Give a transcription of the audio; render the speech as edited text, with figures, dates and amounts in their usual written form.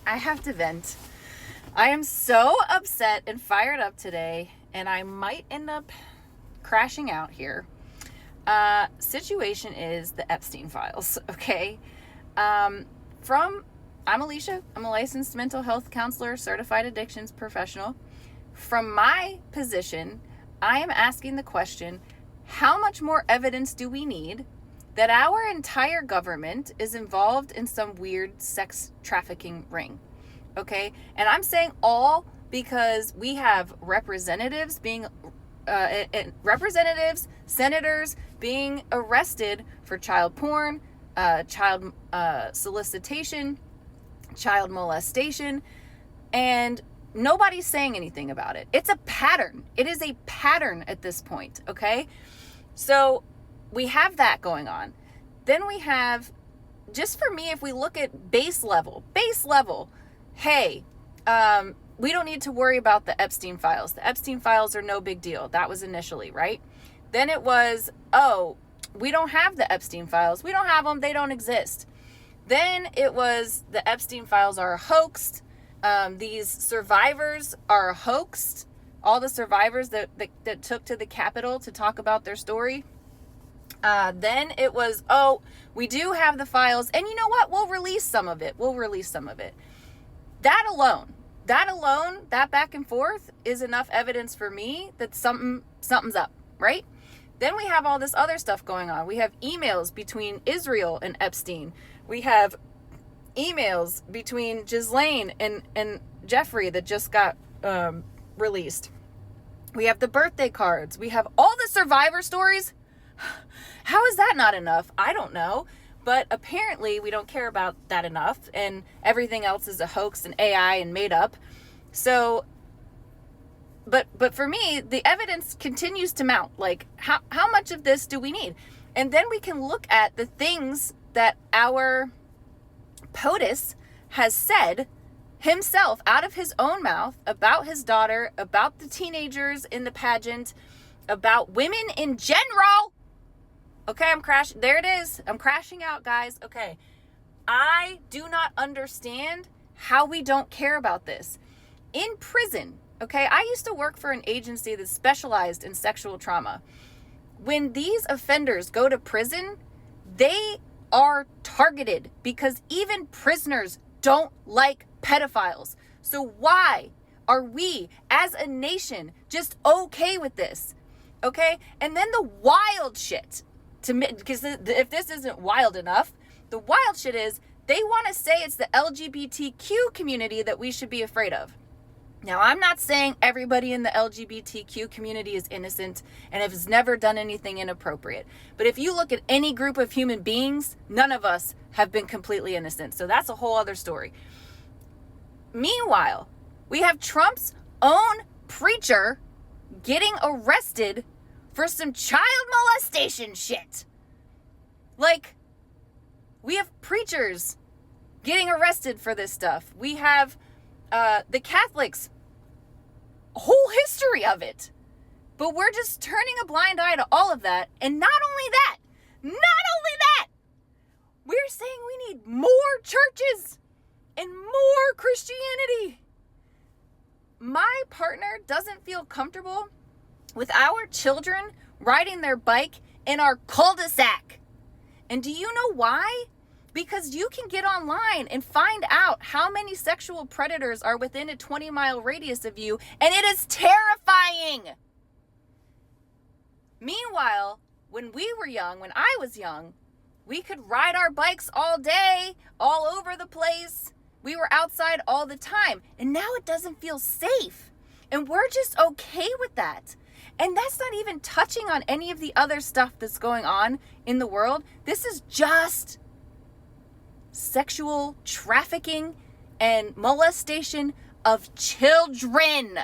I have to vent. I am so upset and fired up today, and I might end up crashing out here. Situation is the Epstein files, okay? I'm Alicia. I'm a licensed mental health counselor, certified addictions professional. From my position, I am asking the question, how much more evidence do we need that our entire government is involved in some weird sex trafficking ring? Okay? And I'm saying all because we have representatives, senators being arrested for child porn, child solicitation, child molestation, and nobody's saying anything about it. It's a pattern. It is a pattern at this point, okay? So we have that going on. Then we have, just for me, if we look at base level, hey, we don't need to worry about the Epstein files. The Epstein files are no big deal. That was initially, right? Then it was, oh, we don't have the Epstein files. We don't have them. They don't exist. Then it was the Epstein files are hoaxed. These survivors are hoaxed. All the survivors that took to the Capitol to talk about their story. Then it was, oh, we do have the files. And you know what? We'll release some of it. That alone, that back and forth is enough evidence for me that something's up, right? Then we have all this other stuff going on. We have emails between Israel and Epstein. We have emails between Ghislaine and Jeffrey that just got released. We have the birthday cards. We have all the survivor stories. How is that not enough? I don't know. But apparently we don't care about that enough, and everything else is a hoax and AI and made up. So, but for me, the evidence continues to mount. Like, how much of this do we need? And then we can look at the things that our POTUS has said himself out of his own mouth about his daughter, about the teenagers in the pageant, about women in general. Okay, there it is. I'm crashing out, guys. Okay. I do not understand how we don't care about this. In prison, okay, I used to work for an agency that specialized in sexual trauma. When these offenders go to prison, they are targeted because even prisoners don't like pedophiles. So why are we as a nation just okay with this? Okay? And then the wild shit, because if this isn't wild enough, the wild shit is they want to say it's the LGBTQ community that we should be afraid of. Now, I'm not saying everybody in the LGBTQ community is innocent and has never done anything inappropriate. But if you look at any group of human beings, none of us have been completely innocent. So that's a whole other story. Meanwhile, we have Trump's own preacher getting arrested for some child molestation shit. Like, we have preachers getting arrested for this stuff. We have the Catholics, whole history of it. But we're just turning a blind eye to all of that. And not only that, we're saying we need more churches and more Christianity. My partner doesn't feel comfortable with our children riding their bike in our cul-de-sac. And do you know why? Because you can get online and find out how many sexual predators are within a 20-mile radius of you, and it is terrifying. Meanwhile, when I was young, we could ride our bikes all day, all over the place. We were outside all the time, and now it doesn't feel safe. And we're just okay with that. And that's not even touching on any of the other stuff that's going on in the world. This is just sexual trafficking and molestation of children.